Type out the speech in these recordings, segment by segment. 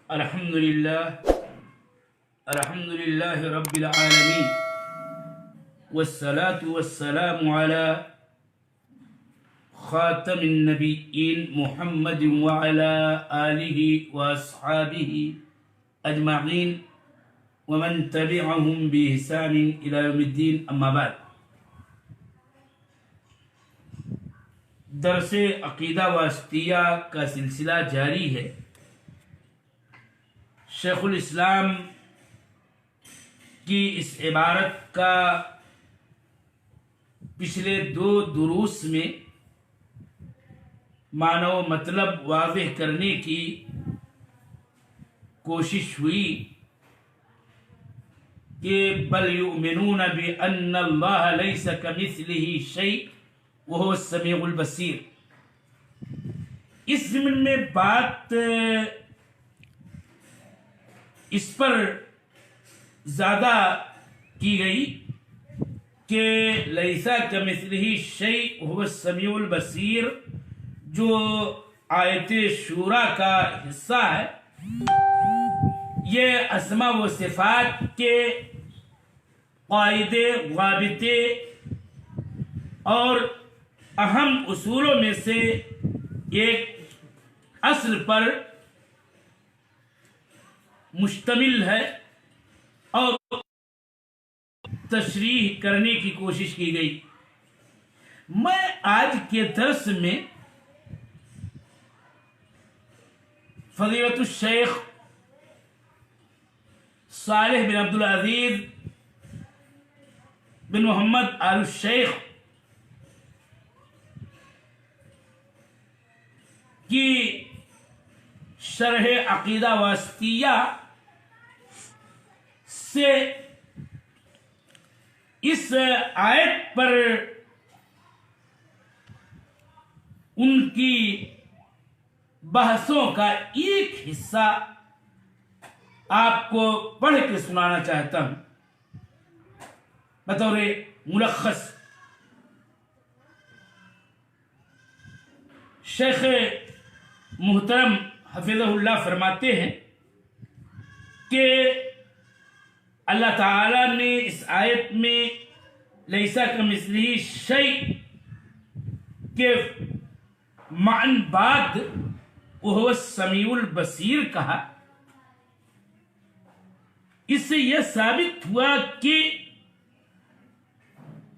الحمد لله رب العالمين والصلاة والسلام على خاتم النبيين محمد وعلى آله وأصحابه أجمعين ومن تبعهم بإحسان إلى يوم الدين أما بعد. درس عقیدہ واسطیہ کا سلسلہ جاری ہے. شیخ الاسلام کی اس عبارت کا پچھلے 2 دروس میں معنی و مطلب واضح کرنے کی کوشش ہوئی کہ بل یؤمنون بأن اللہ لیس کمثلہ شیء وہو السمیع البصیر. اس ضمن میں بات اس پر زیادہ کی گئی کہ لیسا کمثلہ شیء وہو السمیع البصیر جو آیت شورا کا حصہ ہے، یہ اسماء و صفات کے قاعدے ضابطے اور اہم اصولوں میں سے ایک اصل پر مشتمل ہے اور تشریح کرنے کی کوشش کی گئی. میں آج کے درس میں فضیلت الشیخ صالح بن عبدالعزیز بن محمد آل الشیخ کی شرح عقیدہ واسطیہ سے اس آیت پر ان کی بحثوں کا ایک حصہ آپ کو پڑھ کے سنانا چاہتا ہوں بطور ملخص. شیخ محترم حفظہ اللہ فرماتے ہیں کہ اللہ تعالیٰ نے اس آیت میں لیسا کمثلہ شیء کے معنی بعد وہو السمیع البصیر کہا. اس سے یہ ثابت ہوا کہ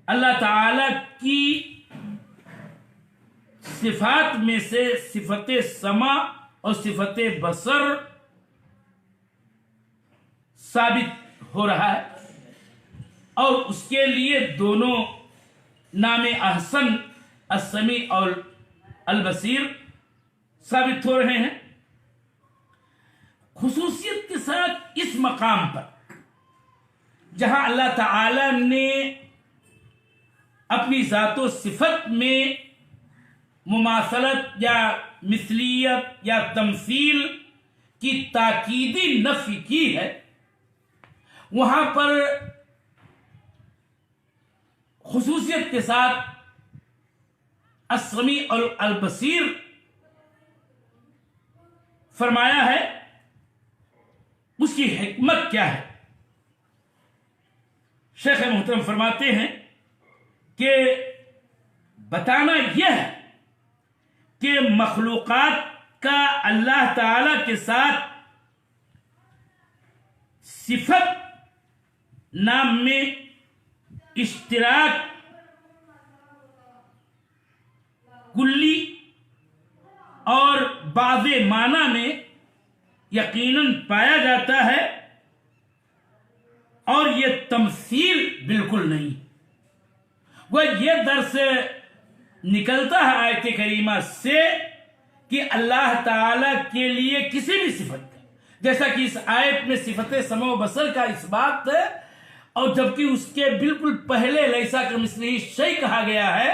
اللہ تعالیٰ کی صفات میں سے صفت سمع اور صفت بصر ثابت ہو رہا ہے اور اس کے لیے دونوں نام احسن السمیع اور البصیر ثابت ہو رہے ہیں. خصوصیت کے ساتھ اس مقام پر جہاں اللہ تعالی نے اپنی ذات و صفت میں مماثلت یا مثلیت یا تمثیل کی تاکیدی نفی کی ہے، وہاں پر خصوصیت کے ساتھ السمیع اور البصیر فرمایا ہے. اس کی حکمت کیا ہے؟ شیخ محترم فرماتے ہیں کہ بتانا یہ ہے کہ مخلوقات کا اللہ تعالی کے ساتھ صفت نام میں اشتراک کلی اور بعض معنی میں یقیناً پایا جاتا ہے اور یہ تمثیل بالکل نہیں. وہ یہ درس نکلتا ہے آیت کریمہ سے کہ اللہ تعالی کے لیے کسی بھی صفت کا، جیسا کہ اس آیت میں صفت سمع و بصر کا اس بات ہے، اور جبکہ اس کے بالکل پہلے لیسا کمثلہ شیء کہا گیا ہے،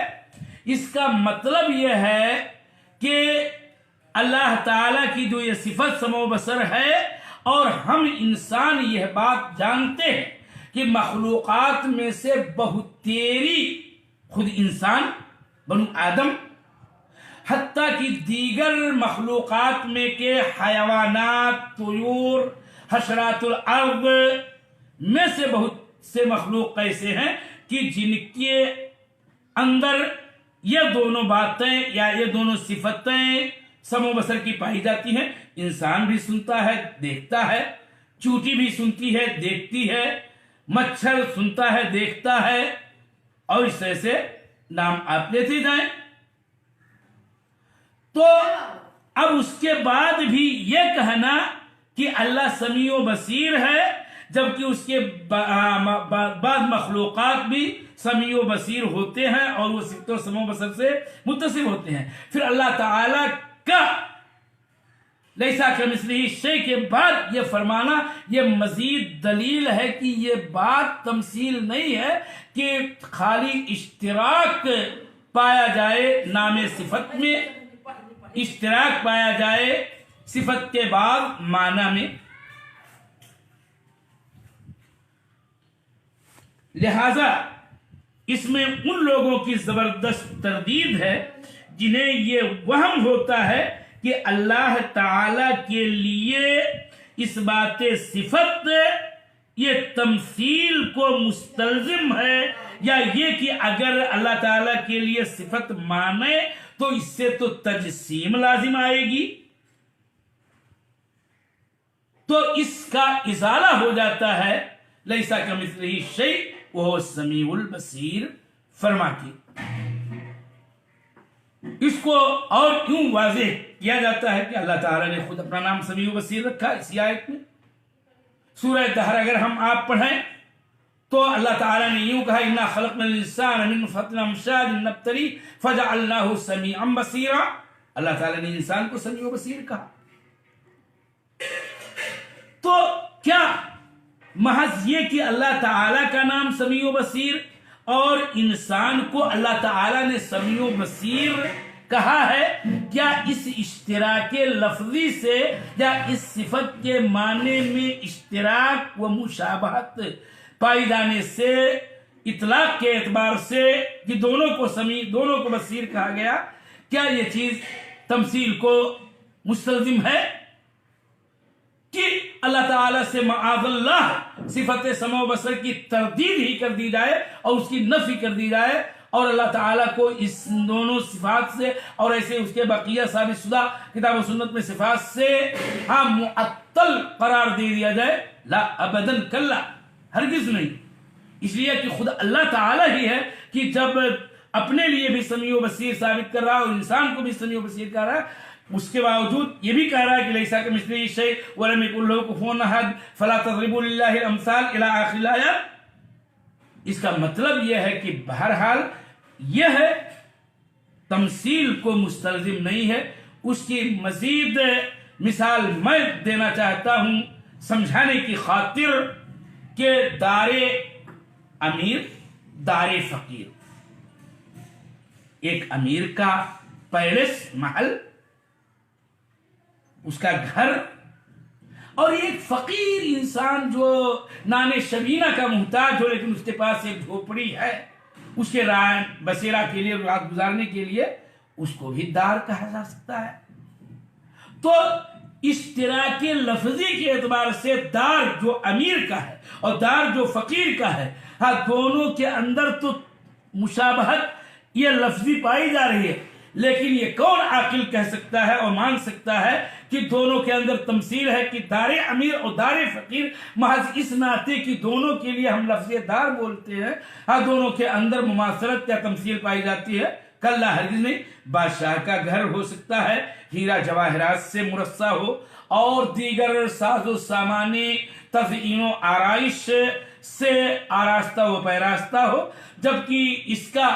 اس کا مطلب یہ ہے کہ اللہ تعالیٰ کی جو یہ صفت سمع و بصر ہے، اور ہم انسان یہ بات جانتے ہیں کہ مخلوقات میں سے بہت تیری خود انسان بنو آدم حتیٰ کہ دیگر مخلوقات میں کے حیوانات، طیور، حشرات الارض میں سے بہت سے مخلوق ایسے ہیں کہ جن کے اندر یہ دونوں باتیں یا یہ دونوں صفتیں سمع و بصر کی پائی جاتی ہیں۔ انسان بھی سنتا ہے، دیکھتا ہے، چونٹی بھی سنتی ہے، دیکھتی ہے، مچھر سنتا ہے، دیکھتا ہے، اور اس طرح سے نام آپ لیتے جائیں۔ تو اب اس کے بعد بھی یہ کہنا کہ اللہ سمیع و بصیر ہے، جبکہ اس کے بعض مخلوقات بھی سمیع و بصیر ہوتے ہیں اور وہ صفت و سمع و بصر سے متصف ہوتے ہیں، پھر اللہ تعالی کا لیسا کمثلہ شیء کے بعد یہ فرمانا یہ مزید دلیل ہے کہ یہ بات تمثیل نہیں ہے کہ خالی اشتراک پایا جائے نام صفت میں، اشتراک پایا جائے صفت کے بعد معنی میں۔ لہذا اس میں ان لوگوں کی زبردست تردید ہے جنہیں یہ وہم ہوتا ہے کہ اللہ تعالی کے لیے اس بات صفت یہ تمثیل کو مستلزم ہے، یا یہ کہ اگر اللہ تعالی کے لیے صفت مانے تو اس سے تو تجسیم لازم آئے گی، تو اس کا ازالہ ہو جاتا ہے۔ لیسا کمثلہ شیء وہو السمیع البصیر فرما کے اس کو اور یوں واضح کیا جاتا ہے کہ اللہ تعالیٰ نے خود اپنا نام سمیع و بصیر رکھا اسی آیت میں۔ سورہ دہر اگر ہم آپ پڑھیں تو اللہ تعالیٰ نے یوں کہا انا خلقنا الانسان من نطفۃ امشاج نبتلیہ فجعلناہ سمیعا بصیرا۔ اللہ تعالیٰ نے انسان کو سمیع و بصیر کہا۔ تو کیا محض یہ کہ اللہ تعالیٰ کا نام سمیع و بصیر اور انسان کو اللہ تعالیٰ نے سمیع و بصیر کہا ہے، کیا اس اشتراک لفظی سے یا اس صفت کے معنی میں اشتراک و مشابہت پائی جانے سے، اطلاق کے اعتبار سے کہ دونوں کو سمیع دونوں کو بصیر کہا گیا، کیا یہ چیز تمثیل کو مستلزم ہے کہ اللہ تعالیٰ سے معاذ اللہ صفت سمع و بصر کی تردید ہی کر دی جائے اور اس کی نفی کر دی جائے، اور اللہ تعالیٰ کو اس دونوں صفات سے اور ایسے اس کے بقیہ ثابت شدہ کتاب و سنت میں صفات سے معطل قرار دے دیا جائے؟ لا ابداً کلا، ہرگز نہیں۔ اس لیے کہ خود اللہ تعالیٰ ہی ہے کہ جب اپنے لیے بھی سمیع و بصیر ثابت کر رہا ہے اور انسان کو بھی سمیع و بصیر کر رہا ہے، اس کے باوجود یہ بھی کہہ رہا ہے کہ لیسا کمثلہ شیء ولم یکن لہ کفوا احد فلا تضربوا للہ الامثال الی آخر الآیات۔ اس کا مطلب یہ ہے کہ بہرحال یہ ہے تمثیل کو مستلزم نہیں ہے۔ اس کی مزید مثال میں دینا چاہتا ہوں سمجھانے کی خاطر کہ دار امیر، دار فقیر، ایک امیر کا پیلس، محل، اس کا گھر، اور ایک فقیر انسان جو نان شبینہ کا محتاج ہو لیکن اس کے پاس ایک جھوپڑی ہے، اس کے رائے بسیرا کے لیے، رات گزارنے کے لیے، اس کو بھی دار کہا جا سکتا ہے۔ تو اشتراک لفظی کے اعتبار سے دار جو امیر کا ہے اور دار جو فقیر کا ہے، ہاں دونوں کے اندر تو مشابہت یہ لفظی پائی جا رہی ہے، لیکن یہ کون عاقل کہہ سکتا ہے اور مان سکتا ہے کہ دونوں کے اندر تمثیل ہے کہ دار امیر اور دار فقیر محض اس ناطے کی دونوں کے لیے ہم لفظ دار بولتے ہیں، ہاں دونوں کے اندر مماثلت یا تمثیل پائی جاتی ہے؟ کلا، ہرگز نہیں۔ بادشاہ کا گھر ہو سکتا ہے ہیرا جواہرات سے مرصع ہو اور دیگر ساز و سامان تزئین و آرائش سے آراستہ و پیراستہ ہو، جبکہ اس کا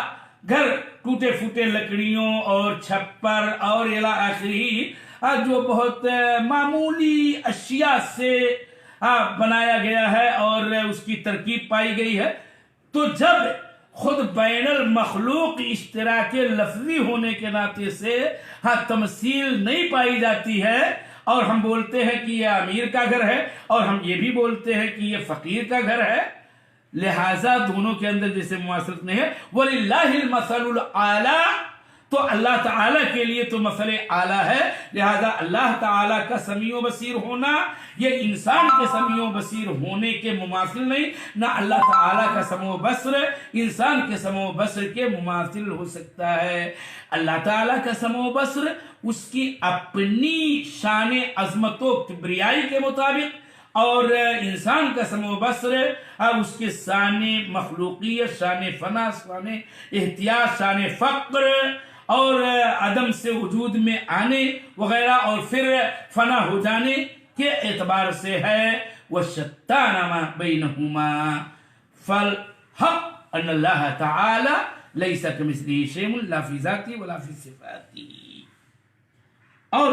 گھر ٹوٹے پھوٹے لکڑیوں اور چھپر اور الی آخرہ جو بہت معمولی اشیاء سے بنایا گیا ہے اور اس کی ترکیب پائی گئی ہے۔ تو جب خود بین المخلوق اشتراک لفظی ہونے کے ناطے سے تمثیل نہیں پائی جاتی ہے اور ہم بولتے ہیں کہ یہ امیر کا گھر ہے اور ہم یہ بھی بولتے ہیں کہ یہ فقیر کا گھر ہے، لہٰذا دونوں کے اندر جیسے مماثلت نہیں ہے۔ وَلِلَّهِ الْمَثَلُ الْأَعْلَىٰ، تو اللہ تعالیٰ کے لیے تو مثل اعلیٰ ہے، لہذا اللہ تعالیٰ کا سمیع و بصیر ہونا یہ انسان کے سمیع و بصیر ہونے کے مماثل نہیں، نہ اللہ تعالیٰ کا سمع و بصر انسان کے سمع و بصر کے مماثل ہو سکتا ہے۔ اللہ تعالیٰ کا سمع و بصر اس کی اپنی شان عظمت و کبریائی کے مطابق، اور انسان کا سمع و بصر اس کے شان مخلوقیت، شان فنا، شان احتیاط، شان فقر اور عدم سے وجود میں آنے وغیرہ اور پھر فنا ہو جانے کے اعتبار سے ہے۔ وَشَتَّانَ مَا بَيْنَهُمَا فَالْحَقُّ أَنَّ اللَّهَ تَعَالَى لَيْسَ كَمِثْلِهِ شَيْءٌ لَا فِي ذَاتِهِ وَلَا فِي صِفَاتِهِ۔ اور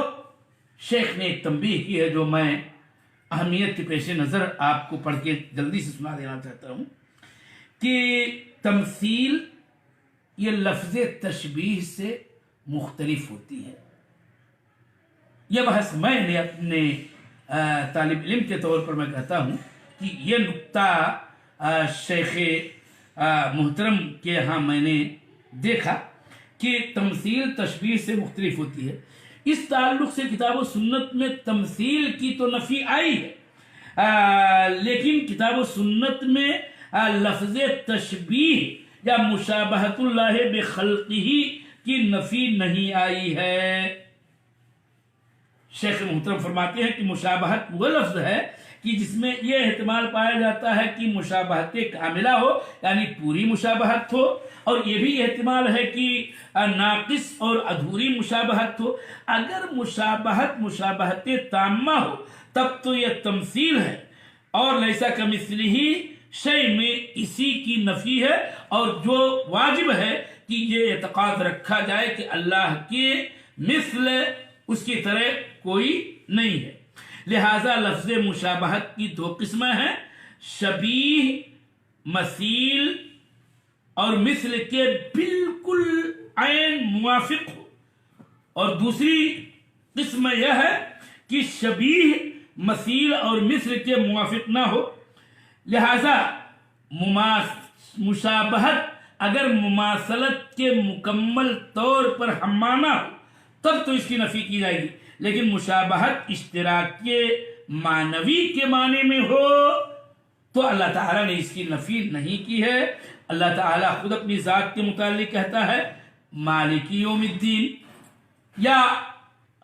شیخ نے ایک تنبیہ کی ہے جو میں اہمیت کے پیش نظر آپ کو پڑھ کے جلدی سے سنا دینا چاہتا ہوں کہ تمثیل یہ لفظ تشبیہ سے مختلف ہوتی ہے۔ یہ بحث میں نے اپنے طالب علم کے طور پر میں کہتا ہوں کہ یہ نقطہ شیخ محترم کے ہاں میں نے دیکھا کہ تمثیل تشبیہ سے مختلف ہوتی ہے۔ اس تعلق سے کتاب و سنت میں تمثیل کی تو نفی آئی ہے، لیکن کتاب و سنت میں لفظ تشبیہ یا مشابہت اللہ بخلقہ کی نفی نہیں آئی ہے۔ شیخ محترم فرماتے ہیں کہ مشابہت وہ لفظ ہے کہ جس میں یہ احتمال پایا جاتا ہے کہ مشابہت کاملہ ہو، یعنی پوری مشابہت ہو، اور یہ بھی احتمال ہے کہ ناقص اور ادھوری مشابہت ہو۔ اگر مشابہت تامہ ہو تب تو یہ تمثیل ہے، اور لیسا کمثلہ شیء میں اسی کی نفی ہے، اور جو واجب ہے کہ یہ اعتقاد رکھا جائے کہ اللہ کے مثل اس کی طرح کوئی نہیں ہے۔ لہذا لفظ مشابہت کی دو قسمیں ہیں، شبیہ مثیل اور مثل کے بالکل عین موافق ہو، اور دوسری قسم یہ ہے کہ شبیہ مثیل اور مثل کے موافق نہ ہو۔ لہذا مشابہت اگر مماثلت کے مکمل طور پر ہمانہ ہو تب تو اس کی نفی کی جائے گی، لیکن مشابہت اشتراک کے معنوی کے معنی میں ہو تو اللہ تعالیٰ نے اس کی نفی نہیں کی ہے۔ اللہ تعالیٰ خود اپنی ذات کے متعلق کہتا ہے مالک یوم الدین، یا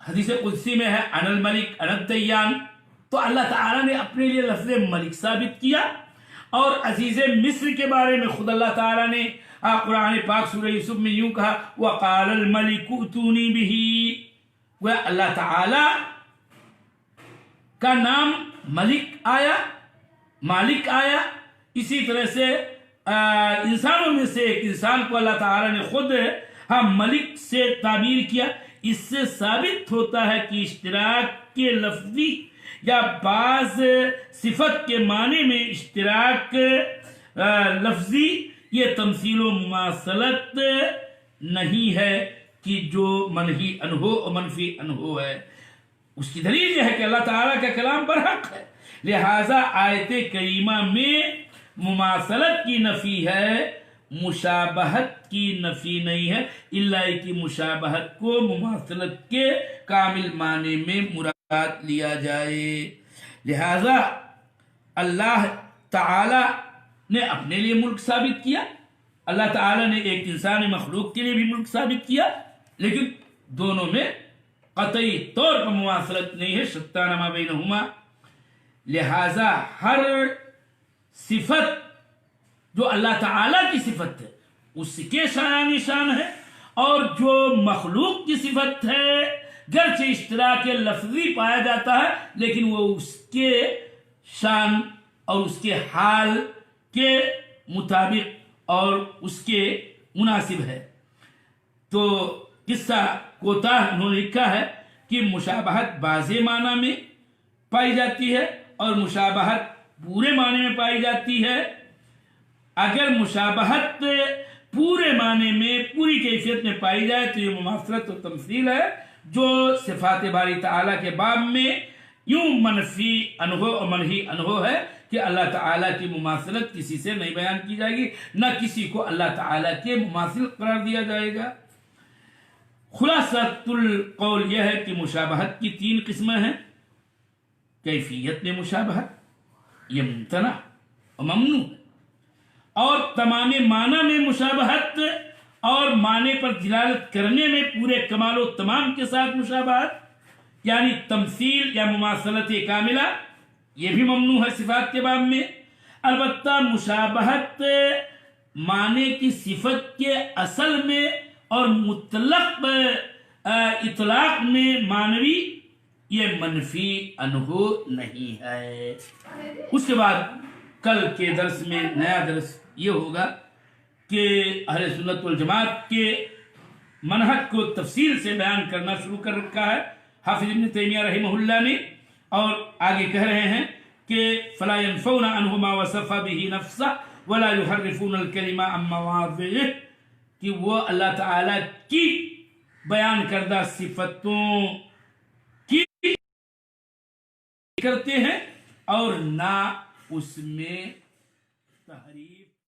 حدیث قدسی میں ہے انا الملک انا الدیان، تو اللہ تعالیٰ نے اپنے لیے لفظ ملک ثابت کیا۔ اور عزیز مصر کے بارے میں خود اللہ تعالیٰ نے قرآن پاک سورہ یوسف میں یوں کہا وَقَالَ الْمَلِكُ ائْتُونِي بِهِ، وہ اللہ تعالیٰ کا نام ملک آیا، مالک آیا۔ اسی طرح سے انسانوں میں سے ایک انسان کو اللہ تعالیٰ نے خود ملک سے تعبیر کیا۔ اس سے ثابت ہوتا ہے کہ اشتراک کے لفظی یا بعض صفت کے معنی میں اشتراک لفظی یہ تمثیل و مماثلت نہیں ہے کہ جو منہی عنہ اور منفی عنہ ہے۔ اس کی دلیل یہ ہے کہ اللہ تعالیٰ کا کلام برحق ہے، لہٰذا آیت کریمہ میں مماثلت کی نفی ہے، مشابہت کی نفی نہیں ہے، اللہ کی مشابہت کو مماثلت کے کامل معنی میں مراد لیا جائے۔ لہذا اللہ تعالی نے اپنے لیے ملک ثابت کیا، اللہ تعالی نے ایک انسانی مخلوق کے لیے بھی ملک ثابت کیا، لیکن دونوں میں قطعی طور پر مماثلت نہیں ہے، شتان ما بینہما۔ لہذا ہر صفت جو اللہ تعالیٰ کی صفت ہے اس کے شان شان ہے، اور جو مخلوق کی صفت ہے گرچہ اشتراک لفظی پایا جاتا ہے لیکن وہ اس کے شان اور اس کے حال کے مطابق اور اس کے مناسب ہے۔ تو قصہ کوتاہ انہوں نے لکھا ہے کہ مشابہت بعض معنی میں پائی جاتی ہے اور مشابہت پورے معنی میں پائی جاتی ہے۔ اگر مشابہت پورے معنی میں پوری کیفیت میں پائی جائے تو یہ مماثلت و تمثیل ہے، جو صفات باری تعالیٰ کے باب میں یوں منفی عنہ اور منہی عنہ ہے کہ اللہ تعالیٰ کی مماثلت کسی سے نہیں بیان کی جائے گی، نہ کسی کو اللہ تعالیٰ کے مماثل قرار دیا جائے گا۔ خلاصۃ القول یہ ہے کہ مشابہت کی 3 قسمیں ہیں. کیفیت میں مشابہت یہ ممتنع و ممنوع ہے، اور تمام معنی میں مشابہت اور معنی پر دلالت کرنے میں پورے کمال و تمام کے ساتھ مشابہت یعنی تمثیل یا مماثلت کاملہ یہ بھی ممنوع ہے صفات کے باب میں. البتہ مشابہت معنی کی صفت کے اصل میں اور مطلق اطلاق میں معنوی یہ منفی انہو نہیں ہے. اس کے بعد کل کے درس میں نیا درس یہ ہوگا کہ اہل سنت والجماعت کے منہج کو تفصیل سے بیان کرنا شروع کر رکھا ہے حافظ ابن تیمیہ رحمہ اللہ نے، اور آگے کہہ رہے ہیں کہ فلا ينفون عنه ما وصف به نفسه ولا يحرفون الكلمة عن مواضعه، کہ وہ اللہ تعالی کی بیان کردہ صفتوں کی کرتے ہیں اور نہ اس میں تحریف